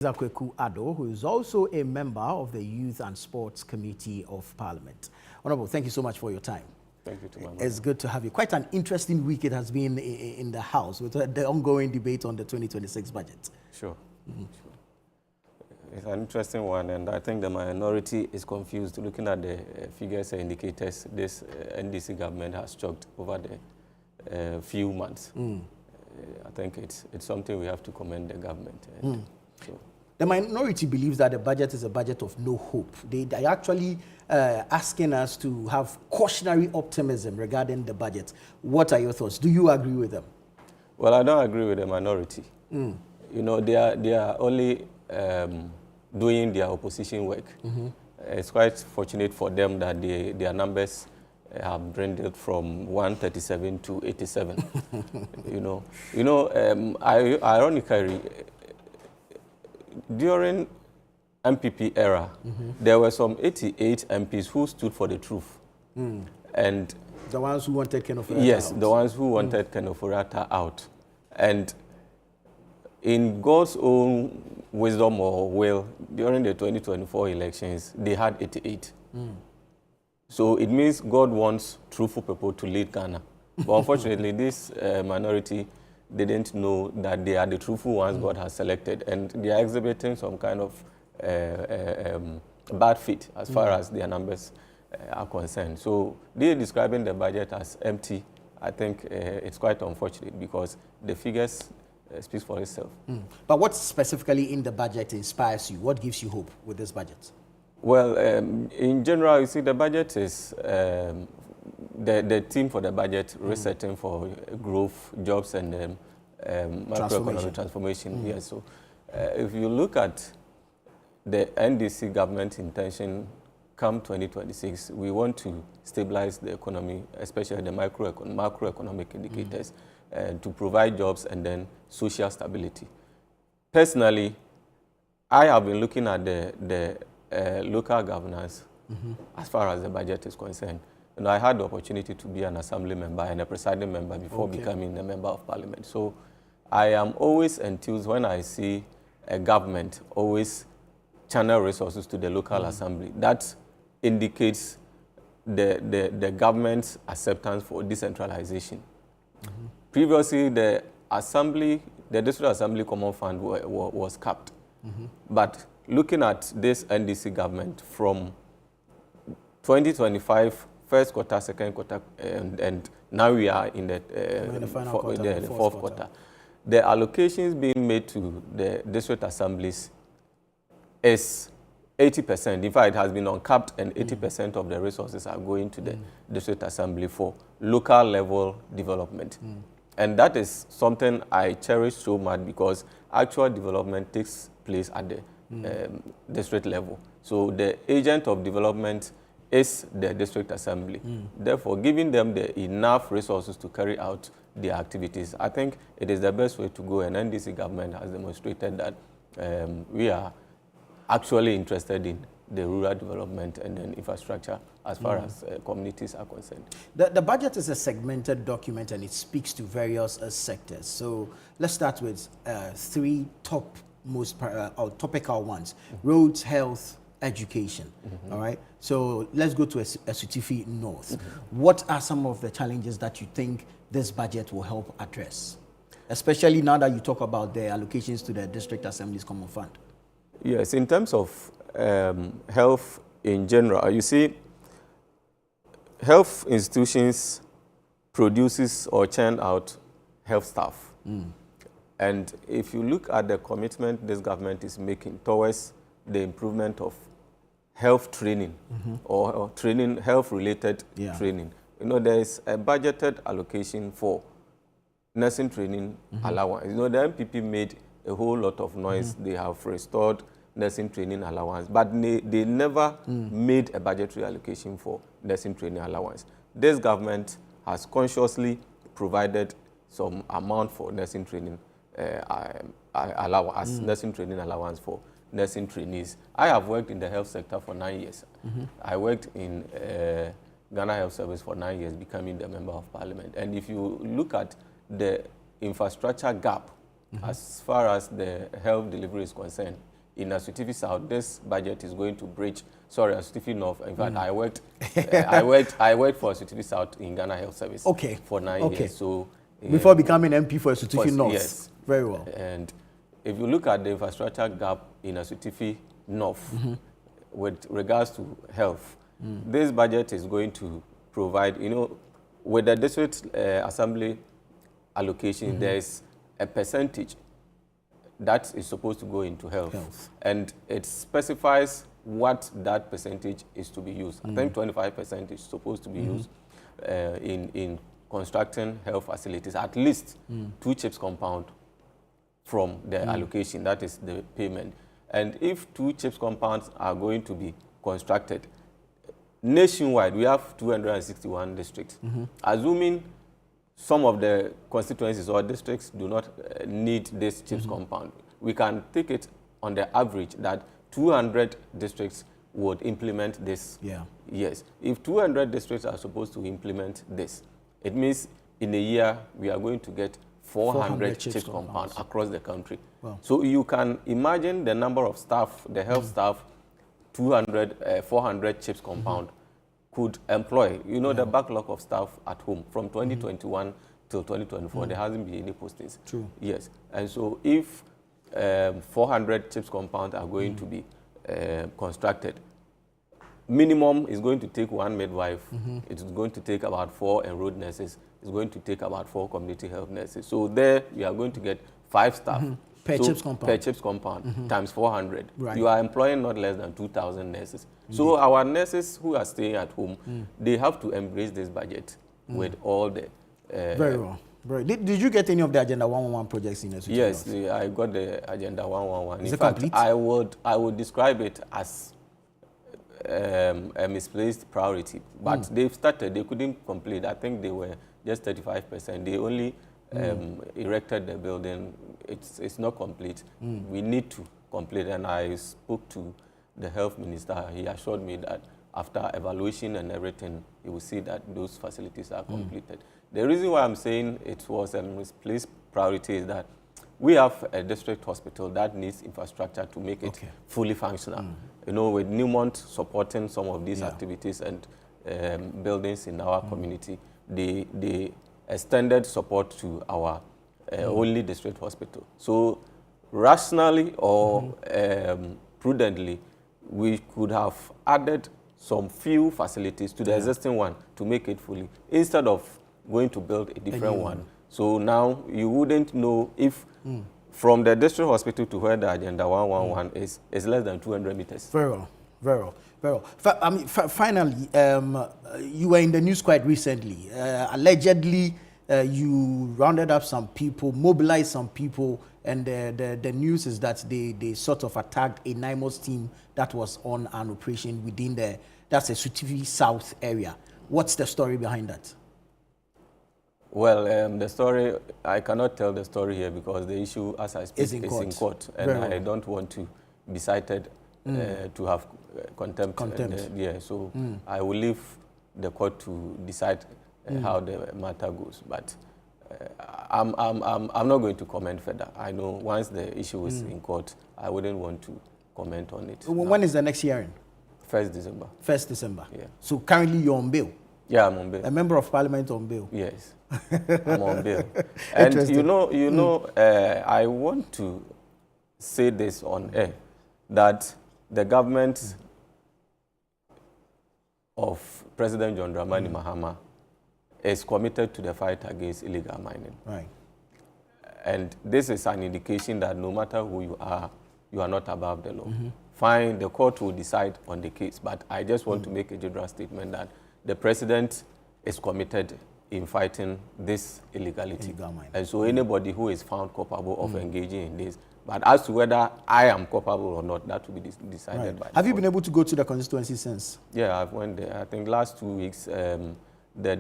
Zakweku Ado, who is also a member of the Youth and Sports Committee of Parliament. Honourable, thank you so much for your time. Thank you to my mother. It's good to have you. Quite an interesting week it has been in the House with the ongoing debate on the 2026 budget. Sure. Sure. It's an interesting one, and I think the minority is confused looking at the figures and indicators this NDC government has chalked over the few months. I think it's something we have to commend the government. So. The minority believes that the budget is a budget of no hope. They are actually asking us to have cautionary optimism regarding the budget. What are your thoughts? Do you agree with them? Well, I don't agree with the minority. You know, they are only doing their opposition work. It's quite fortunate for them that their numbers have dwindled from 137 to 87. Ironically, during MPP era, there were some 88 MPs who stood for the truth. And the ones who wanted Ken Ofori-Atta yes, out. the ones who wanted Ken Ofori-Atta out. And in God's own wisdom or will, during the 2024 elections, they had 88. So it means God wants truthful people to lead Ghana. But unfortunately, this minority didn't know that they are the truthful ones God has selected, and they are exhibiting some kind of bad fit as far as their numbers are concerned. So they are describing the budget as empty. I think it's quite unfortunate because the figures speak for itself. But what specifically in the budget inspires you? What gives you hope with this budget? Well, in general, you see, the budget is the theme for the budget, resetting for growth, jobs, and macroeconomic transformation. Yes, so if you look at the NDC government intention come 2026, we want to stabilize the economy, especially the macroeconomic indicators, to provide jobs and then social stability. Personally, I have been looking at the local governance as far as the budget is concerned. And I had the opportunity to be an assembly member and a presiding member before becoming a member of parliament. So I am always enthused when I see a government always channel resources to the local assembly. That indicates the government's acceptance for decentralization. Previously, the district assembly common fund was capped. But looking at this NDC government from 2025, first quarter, second quarter, and now we are in the fourth quarter. The allocations being made to the district assemblies is 80%. In fact, it has been uncapped, and 80% of the resources are going to the district assembly for local level development. And that is something I cherish so much because actual development takes place at the district level. So the agent of development is the district assembly. Therefore, giving them the enough resources to carry out their activities, I think it is the best way to go, and NDC government has demonstrated that we are actually interested in the rural development and then infrastructure as far as communities are concerned. The budget is a segmented document and it speaks to various sectors. So let's start with three most topical ones: roads, health, education. All right. So let's go to Asutifi North. What are some of the challenges that you think this budget will help address, especially now that you talk about the allocations to the district assemblies common fund? Yes, in terms of health in general, you see, health institutions produces or churn out health staff. And if you look at the commitment this government is making towards the improvement of health training or training, health-related training, you know, there is a budgeted allocation for nursing training allowance. You know, the MPP made a whole lot of noise. They have restored nursing training allowance, but they never made a budgetary allocation for nursing training allowance. This government has consciously provided some amount for nursing training allowance, nursing training allowance for nursing trainees. I have worked in the health sector for 9 years. I worked in Ghana Health Service for 9 years, becoming the member of parliament. And if you look at the infrastructure gap as far as the health delivery is concerned, in Asutifi South, this budget is going to bridge, sorry, Asutifi North. In fact, I worked for Asutifi South in Ghana Health Service for 9 years. So before becoming MP for Asutifi North. Yes. Very well. And if you look at the infrastructure gap in Asutifi North with regards to health, this budget is going to provide, you know, with the district assembly allocation, there is a percentage that is supposed to go into health. And it specifies what that percentage is to be used. I think 25% is supposed to be used in constructing health facilities, at least 2 CHIPS compound from the allocation, that is the payment. And if 2 CHIPS compounds are going to be constructed, nationwide, we have 261 districts. Assuming some of the constituencies or districts do not need this CHIPS compound, we can take it on the average that 200 districts would implement this. Yes. If 200 districts are supposed to implement this, it means in a year we are going to get 400 CHIPS compounds across the country. Wow. So you can imagine the number of staff, the health staff, 400 CHIPS compound could employ. You know, the backlog of staff at home from 2021 till 2024, there hasn't been any postings. True. Yes. And so if 400 CHIPS compounds are going to be constructed, minimum is going to take 1 midwife. It's going to take about 4 enrolled nurses. It's going to take about 4 community health nurses. So there we are going to get 5 staff per CHIPS compound. Per CHIPS compound times 400. Right. You are employing not less than 2,000 nurses. So our nurses who are staying at home, they have to embrace this budget with all the... Very well. Did you get any of the Agenda 111 projects in Asutifi? Yes, I got the Agenda 111. Is in it fact, complete? I would describe it as a misplaced priority. But they've started, they couldn't complete. I think they were just 35%. They only erected the building. It's not complete. We need to complete. And I spoke to the health minister. He assured me that after evaluation and everything, he will see that those facilities are completed. The reason why I'm saying it was a misplaced priority is that we have a district hospital that needs infrastructure to make it fully functional. You know, with Newmont supporting some of these activities and buildings in our community, they extended support to our only district hospital. So rationally or prudently, we could have added some few facilities to the existing one to make it fully, instead of going to build a different one. So now you wouldn't know if from the district hospital to where the Agenda 111 is less than 200 meters. Very well, very well, very well. Finally, you were in the news quite recently. Allegedly, you rounded up some people, mobilized some people, and the news is that they sort of attacked a NIMOS team that was on an operation within that's a Asutifi South area. What's the story behind that? Well, the story, I cannot tell the story here because the issue, as I speak, is in court. And I don't want to be cited to have contempt. So I will leave the court to decide how the matter goes. But I'm not going to comment further. I know once the issue is in court, I wouldn't want to comment on it. When is the next hearing? 1st December. 1st December. Yeah. So currently you're on bail? Yeah, I'm on bail. A member of parliament on bail? Yes, I'm on bail. And you know, I want to say this on air, that the government of President John Dramani Mahama is committed to the fight against illegal mining. Right. And this is an indication that no matter who you are not above the law. Fine, the court will decide on the case, but I just want to make a general statement that the president is committed in fighting this illegality. And so anybody who is found culpable of engaging in this, but as to whether I am culpable or not, that will be decided by the court. Have you been able to go to the constituency since? Yeah, I've went there. I think last 2 weeks, the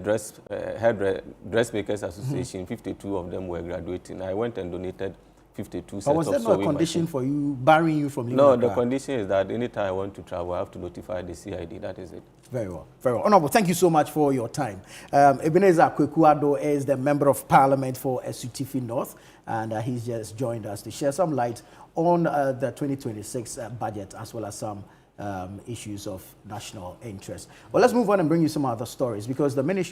Dressmakers Association, 52 of them were graduating. I went and donated 52 But was set there of no a sewing condition machines. for you, barring you from leaving No, the Accra? condition is that anytime I want to travel, I have to notify the CID. That is it. Very well, very well. Honorable, thank you so much for your time. Ebenezer Kwekuado is the Member of Parliament for Asutifi North, and he's just joined us to share some light on the 2026 budget, as well as some issues of national interest. Well, let's move on and bring you some other stories, because the Ministry